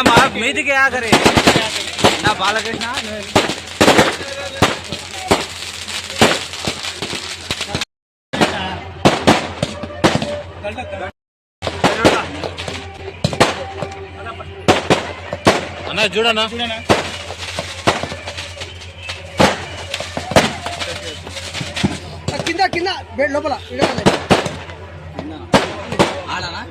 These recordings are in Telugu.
ना मीदी क्या करे ना बालकृष्ण అన్న చూడనా కింద కింద బెడ్ లోపల ఆడనా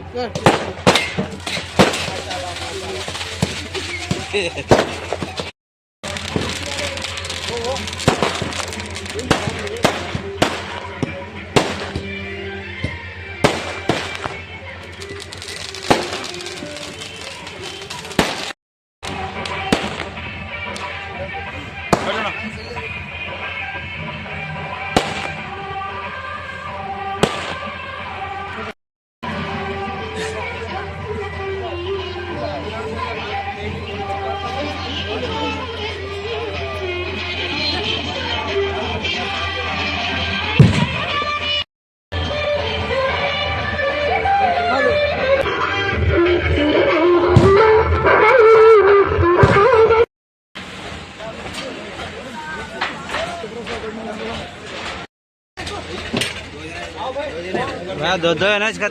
दो दो है ना इसका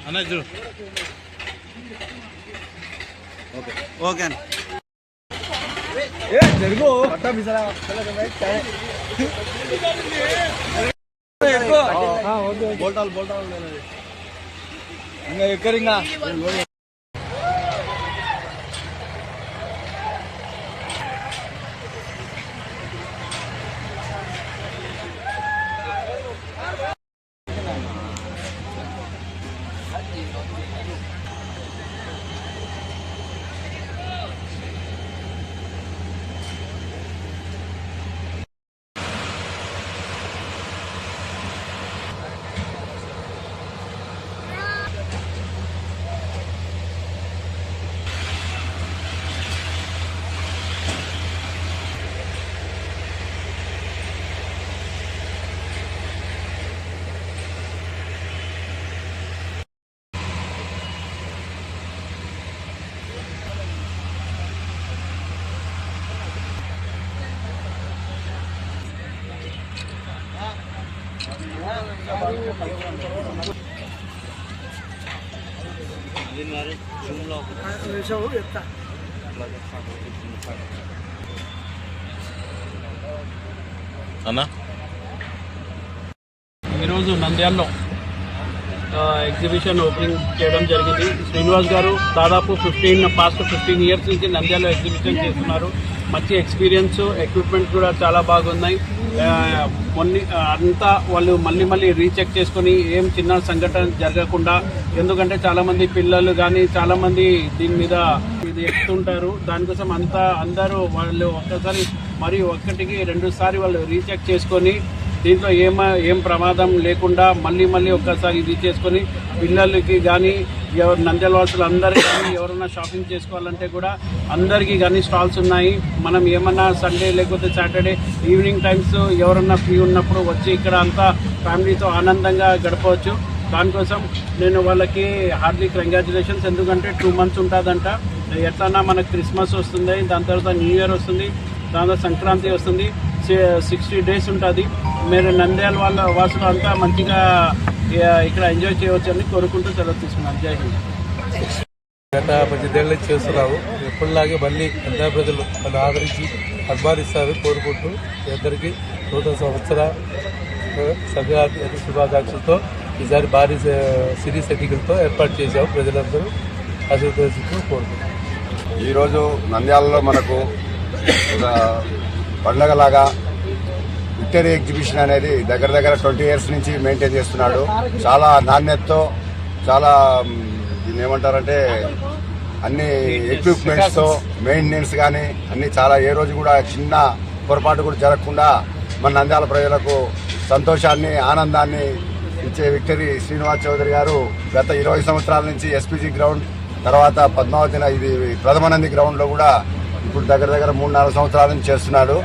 అన్న చూడు ओके జరుగు బోల్టాల్ బోల్టాల్ ఇంకా ఎక్కరింగా అన్న ఈరోజు నంద్యాలలో ఎగ్జిబిషన్ ఓపెనింగ్ చేయడం జరిగింది. శ్రీనివాస్ గారు దాదాపు 15 ఇయర్స్ నుంచి నంద్యాలలో ఎగ్జిబిషన్ చేస్తున్నారు. మంచి ఎక్స్పీరియన్స్, ఎక్విప్మెంట్ కూడా చాలా బాగున్నాయి. అంతా వాళ్ళు మళ్ళీ రీచెక్ చేసుకొని ఏం చిన్న సంఘటన జరగకుండా, ఎందుకంటే చాలామంది పిల్లలు కానీ చాలామంది దీని మీద ఇది ఎక్కుతుంటారు. దానికోసం అందరూ వాళ్ళు ఒక్కసారి మరి ఒక్కటికి 2 సారి వాళ్ళు రీచెక్ చేసుకొని దీంట్లో ఏం ప్రమాదం లేకుండా మళ్ళీ ఒక్కసారి ఇది చేసుకొని పిల్లలకి కానీ నంద్యాల వాసులు అందరికీ కానీ ఎవరైనా షాపింగ్ చేసుకోవాలంటే కూడా అందరికీ కానీ స్టాల్స్ ఉన్నాయి. మనం ఏమన్నా సండే లేకపోతే సాటర్డే ఈవినింగ్ టైమ్స్ ఎవరన్నా ఫ్రీ ఉన్నప్పుడు వచ్చి ఇక్కడ అంతా ఫ్యామిలీతో ఆనందంగా గడపవచ్చు. దానికోసం నేను వాళ్ళకి హార్డ్లీ కంగ్రాచులేషన్స్. ఎందుకంటే 2 months ఉంటుందంట. ఎట్లన్నా మనకు క్రిస్మస్ వస్తుంది, దాని తర్వాత న్యూ ఇయర్ వస్తుంది, దాని తర్వాత సంక్రాంతి వస్తుంది. 60 days ఉంటుంది. మీరు నంద్యాల వాసులు అంతా మంచిగా ఇక్కడ ఎంజాయ్ చేయవచ్చు అని కోరుకుంటూ సెలవు తీసుకున్నాను. జై హింద్. గత 10 ఏళ్ళ నుంచి చేస్తున్నాము. ఎప్పటిలాగే మళ్ళీ నంద్యాల ప్రజలు వాళ్ళు ఆదరించి అభిమానిస్తారు కోరుకుంటూ ఇద్దరికి 100వ సంవత్సర సంక్రాంతి శుభాకాంక్షలతో ఈసారి భారీ సిరీ సెట్టింగ్లతో ఏర్పాటు చేశాము. ప్రజలందరూ ఆశీర్వదిస్తూ కోరుకుంటున్నాం. ఈరోజు నంద్యాలలో మనకు ఒక పండగలాగా విక్టరీ ఎగ్జిబిషన్ అనేది దగ్గర 20 years నుంచి మెయింటైన్ చేస్తున్నాడు. చాలా నాణ్యతతో, చాలా దీన్ని ఏమంటారంటే అన్ని ఎక్విప్మెంట్స్తో, మెయింటెనెన్స్ కానీ అన్ని చాలా ఏ రోజు కూడా చిన్న పొరపాటు కూడా జరగకుండా మన నంద్యాల ప్రజలకు సంతోషాన్ని, ఆనందాన్ని ఇచ్చే విక్టరీ శ్రీనివాస్ చౌదరి గారు గత 20 సంవత్సరాల నుంచి ఎస్పీజీ గ్రౌండ్, తర్వాత పద్మావతి ఇది ప్రథమానంది గ్రౌండ్లో కూడా ఇప్పుడు దగ్గర 3-4 సంవత్సరాల నుంచి చేస్తున్నాడు.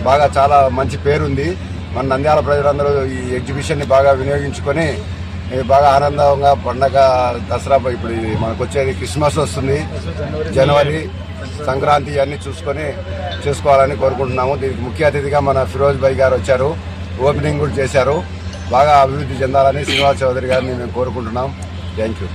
బాగా చాలా మంచి పేరుంది. మన నంద్యాల ప్రజలందరూ ఈ ఎగ్జిబిషన్ని బాగా వినియోగించుకొని బాగా ఆనందంగా పండగ దసరా ఇప్పుడు మనకు వచ్చేది క్రిస్మస్ వస్తుంది, జనవరి, సంక్రాంతి అన్ని చూసుకొని చేసుకోవాలని కోరుకుంటున్నాము. దీనికి ముఖ్య అతిథిగా మన ఫిరోజ్ భాయ్ గారు వచ్చారు, ఓపెనింగ్ కూడా చేశారు. బాగా అభివృద్ధి చెందాలని శ్రీనివాస్ చౌదరి గారిని మేము కోరుకుంటున్నాం. Thank you.